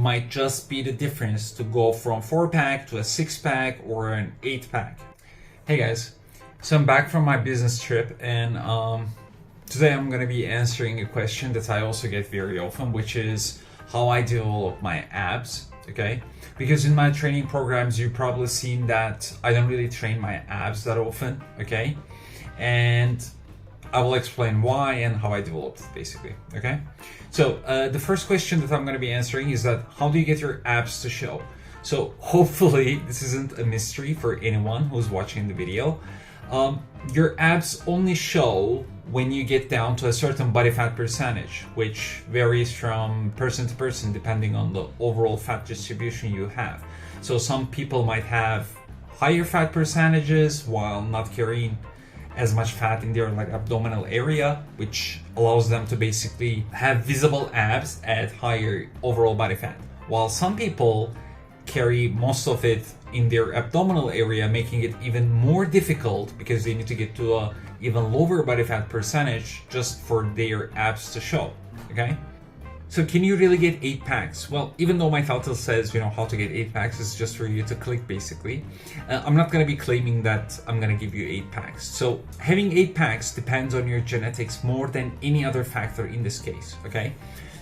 might just be the difference to go from 4-pack to a 6-pack or an 8-pack. Hey guys, so I'm back from my business trip, and today I'm going to be answering a question that I also get very often, which is how I develop my abs. Okay, because in my training programs you've probably seen that I don't really train my abs that often. Okay, and I will explain why and how I developed it basically. Okay, so the first question that I'm going to be answering is that how do you get your abs to show? So hopefully this isn't a mystery for anyone who's watching the video. Your abs only show when you get down to a certain body fat percentage, which varies from person to person depending on the overall fat distribution you have. So some people might have higher fat percentages while not carrying as much fat in their abdominal area, which allows them to basically have visible abs at higher overall body fat, while some people carry most of it in their abdominal area, making it even more difficult because they need to get to a even lower body fat percentage just for their abs to show. Okay, so can you really get 8 packs? Well, even though my title says how to get 8 packs, it's just for you to click basically. I'm not going to be claiming that I'm going to give you 8 packs. So having 8 packs depends on your genetics more than any other factor in this case. Okay,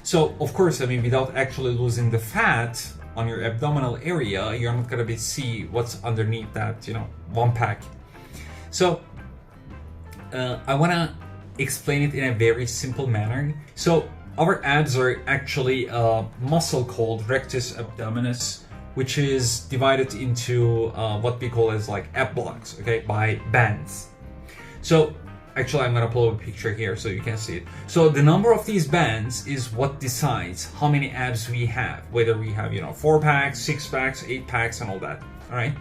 so of course, without actually losing the fat on your abdominal area, you're not going to see what's underneath that 1 pack. So I want to explain it in a very simple manner. So our abs are actually a muscle called rectus abdominis, which is divided into what we call as ab blocks, okay, by bands. So actually I'm gonna pull up a picture here so you can see it. So the number of these bands is what decides how many abs we have, whether we have 4 packs, 6 packs, 8 packs, and all that. All right.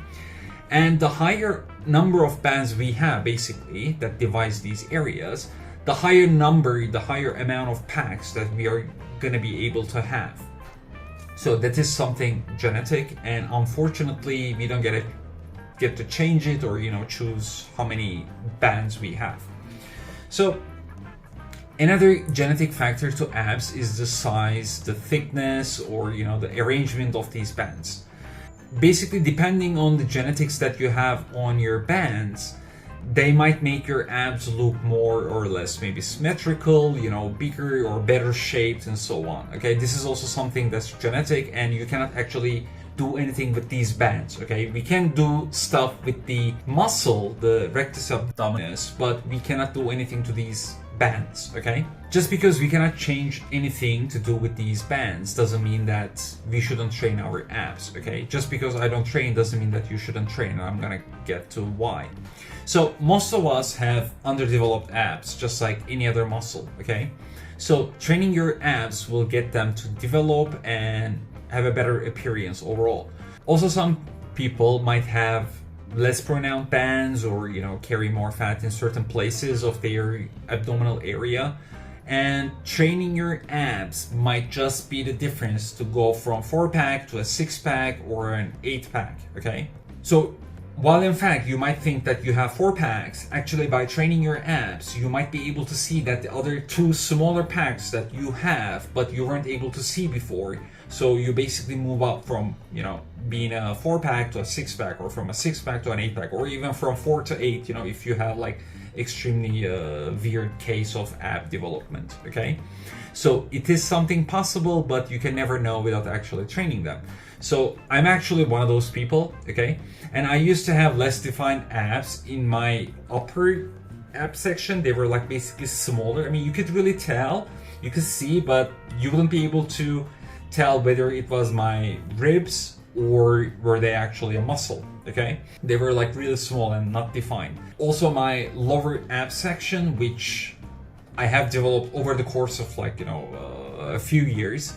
And the higher number of bands we have basically that divides these areas, the higher amount of packs that we are going to be able to have. So that is something genetic, and unfortunately we don't get to change it or choose how many bands we have. So another genetic factor to abs is the size, the thickness, or the arrangement of these bands. Basically, depending on the genetics that you have on your bands, they might make your abs look more or less maybe symmetrical, bigger or better shaped, and so on. Okay, this is also something that's genetic, and you cannot actually do anything with these bands. Okay, we can do stuff with the muscle, the rectus abdominis, but we cannot do anything to these bands. Okay, just because we cannot change anything to do with these bands doesn't mean that we shouldn't train our abs. Okay, just because I don't train doesn't mean that you shouldn't train, and I'm gonna get to why. So most of us have underdeveloped abs just like any other muscle. Okay, so training your abs will get them to develop and have a better appearance overall. Also, some people might have less pronounced bands or carry more fat in certain places of their abdominal area, and training your abs might just be the difference to go from 4-pack to a 6-pack or an 8-pack. Okay, so while in fact you might think that you have 4 packs, actually by training your abs you might be able to see that the other 2 smaller packs that you have but you weren't able to see before. So you basically move up from being a 4-pack to a 6-pack, or from a 6-pack to an 8-pack, or even from 4 to 8, if you have extremely weird case of ab development. Okay, so it is something possible, but you can never know without actually training them. So I'm actually one of those people. Okay, and I used to have less defined abs in my upper ab section. They were basically smaller. You could really tell, you could see, but you wouldn't be able to tell whether it was my ribs or were they actually a muscle. Okay, they were really small and not defined. Also, my lower ab section, which I have developed over the course of a few years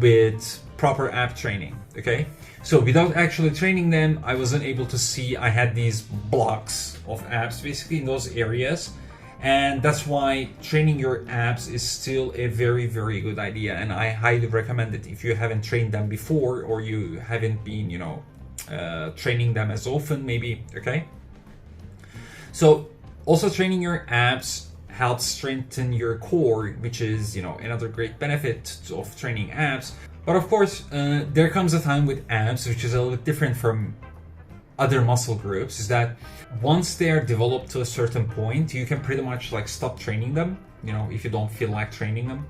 with proper ab training. Okay, so without actually training them, I wasn't able to see. I had these blocks of abs basically in those areas, and that's why training your abs is still a very, very good idea, and I highly recommend it if you haven't trained them before, or you haven't been training them as often maybe. Okay, so also training your abs helps strengthen your core, which is another great benefit of training abs. But of course, there comes a time with abs, which is a little bit different from other muscle groups, is that once they are developed to a certain point, you can pretty much like stop training them, you know, if you don't feel like training them,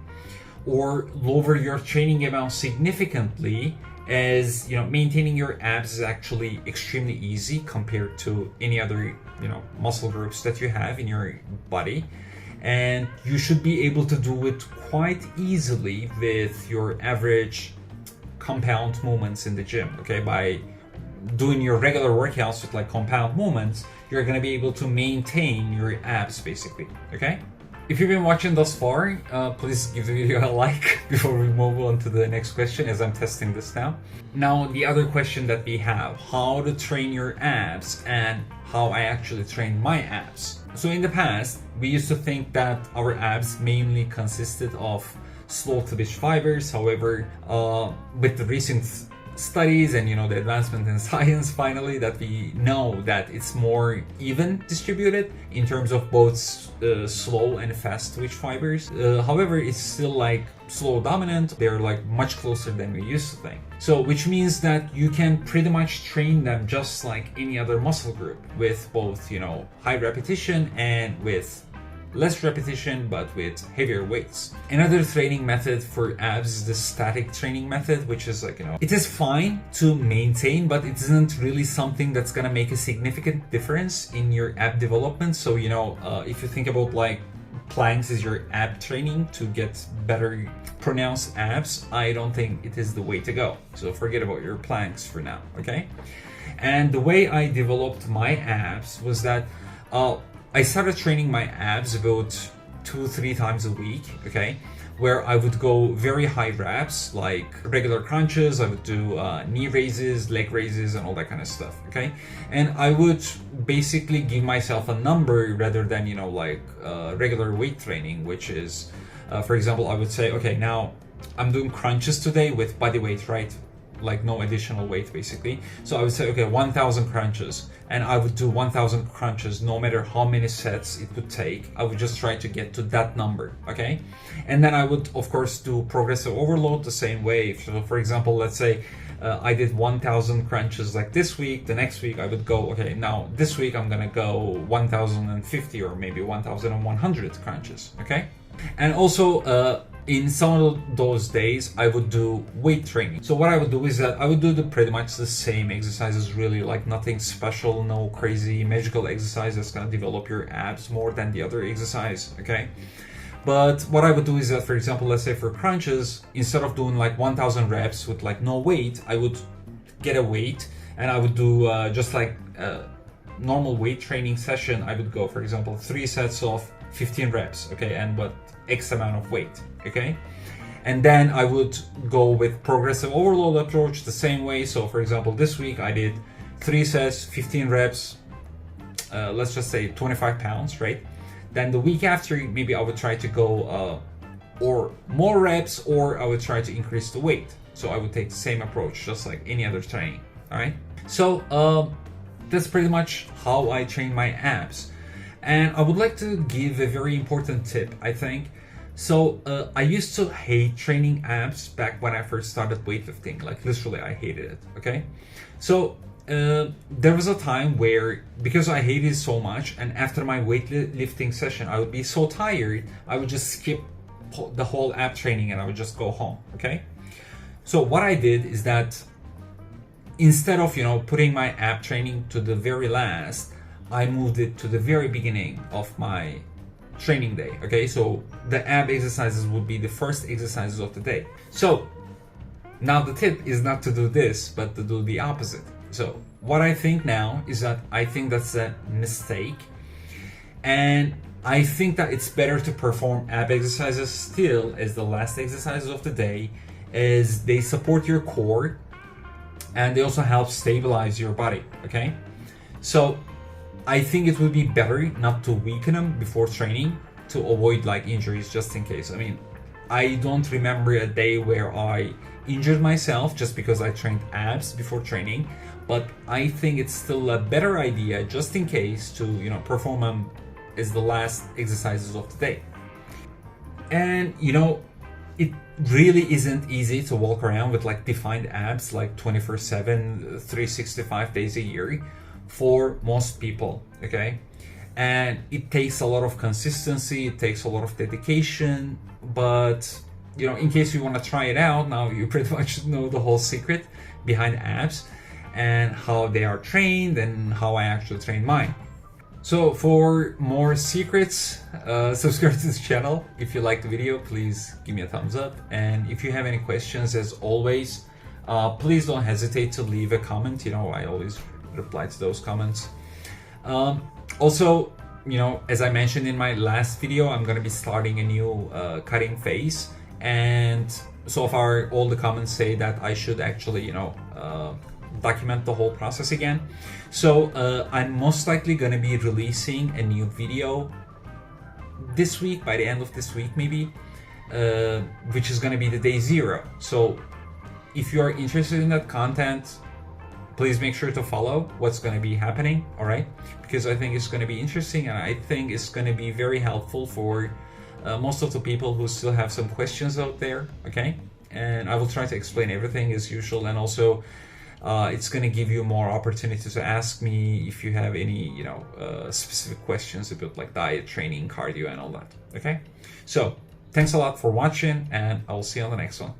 or lower your training amount significantly, as you know, maintaining your abs is actually extremely easy compared to any other, you know, muscle groups that you have in your body. And you should be able to do it quite easily with your average compound movements in the gym. Okay, by doing your regular workouts with like compound movements, you're going to be able to maintain your abs basically. Okay, if you've been watching thus far, please give the video a like before we move on to the next question, as I'm testing this now. Now, the other question that we have, how to train your abs and how I actually train my abs. So in the past, we used to think that our abs mainly consisted of slow twitch fibers. However, with the recent studies and, you know, the advancement in science, finally, that we know that it's more even distributed in terms of both slow and fast twitch fibers. However, it's still like slow dominant. They're like much closer than we used to think. So which means that you can pretty much train them just like any other muscle group, with both, you know, high repetition and with less repetition, but with heavier weights. Another training method for abs is the static training method, which is like, you know, it is fine to maintain, but it isn't really something that's gonna make a significant difference in your ab development. So, you know, if you think about like planks is your ab training to get better pronounced abs, I don't think it is the way to go. So forget about your planks for now, okay? And the way I developed my abs was that I started training my abs about 2-3 times a week, okay? Where I would go very high reps, like regular crunches, I would do knee raises, leg raises, and all that kind of stuff, okay? And I would basically give myself a number rather than, you know, like regular weight training, which is, for example, I would say, okay, now I'm doing crunches today with body weight, right? Like no additional weight basically. So I would say, okay, 1,000 crunches, and I would do 1,000 crunches no matter how many sets it would take. I would just try to get to that number, okay? And then I would of course do progressive overload the same way. So for example, let's say I did 1,000 crunches like this week. The next week I would go, okay, now this week I'm gonna go 1,050 or maybe 1,100 crunches, okay? And also in some of those days I would do weight training. So what I would do is that I would do pretty much the same exercises, really, like nothing special, no crazy magical exercise that's gonna develop your abs more than the other exercise, okay? But what I would do is that, for example, let's say for crunches, instead of doing like 1,000 reps with like no weight, I would get a weight and I would do just like a normal weight training session. I would go, for example, 3 sets of 15 reps, okay, and but X amount of weight, okay? And then I would go with progressive overload approach the same way. So for example, this week I did 3 sets, 15 reps, let's just say 25 pounds, right? Then the week after, maybe I would try to go or more reps, or I would try to increase the weight. So I would take the same approach, just like any other training, all right? So that's pretty much how I train my abs. And I would like to give a very important tip, I think. So I used to hate training abs back when I first started weightlifting. Like literally I hated it, okay? So there was a time where, because I hated it so much, and after my weightlifting session I would be so tired, I would just skip the whole ab training and I would just go home, okay? So what I did is that instead of, you know, putting my ab training to the very last, I moved it to the very beginning of my training day, okay? So the ab exercises would be the first exercises of the day. So now the tip is not to do this, but to do the opposite. So what I think now is that I think that's a mistake, and I think that it's better to perform ab exercises still as the last exercises of the day, as they support your core and they also help stabilize your body, okay? So I think it would be better not to weaken them before training to avoid like injuries, just in case. I mean, I don't remember a day where I injured myself just because I trained abs before training, but I think it's still a better idea, just in case, to, you know, perform them as the last exercises of the day. And you know, really isn't easy to walk around with like defined abs like 24/7, 365 days a year for most people, okay? And it takes a lot of consistency, it takes a lot of dedication, but you know, in case you want to try it out, now you pretty much know the whole secret behind abs and how they are trained and how I actually train mine. So for more secrets, subscribe to this channel. If you like the video, please give me a thumbs up. And if you have any questions, as always, please don't hesitate to leave a comment. You know, I always reply to those comments. Also, you know, as I mentioned in my last video, I'm going to be starting a new cutting phase. And so far, all the comments say that I should actually, you know, document the whole process again. So I'm most likely going to be releasing a new video this week, by the end of this week maybe, which is going to be the day 0. So if you are interested in that content, please make sure to follow what's going to be happening, all right? Because I think it's going to be interesting, and I think it's going to be very helpful for most of the people who still have some questions out there, okay? And I will try to explain everything as usual, and also it's going to give you more opportunity to ask me if you have any, you know, specific questions about like diet, training, cardio, and all that, okay? So thanks a lot for watching, and I will see you on the next one.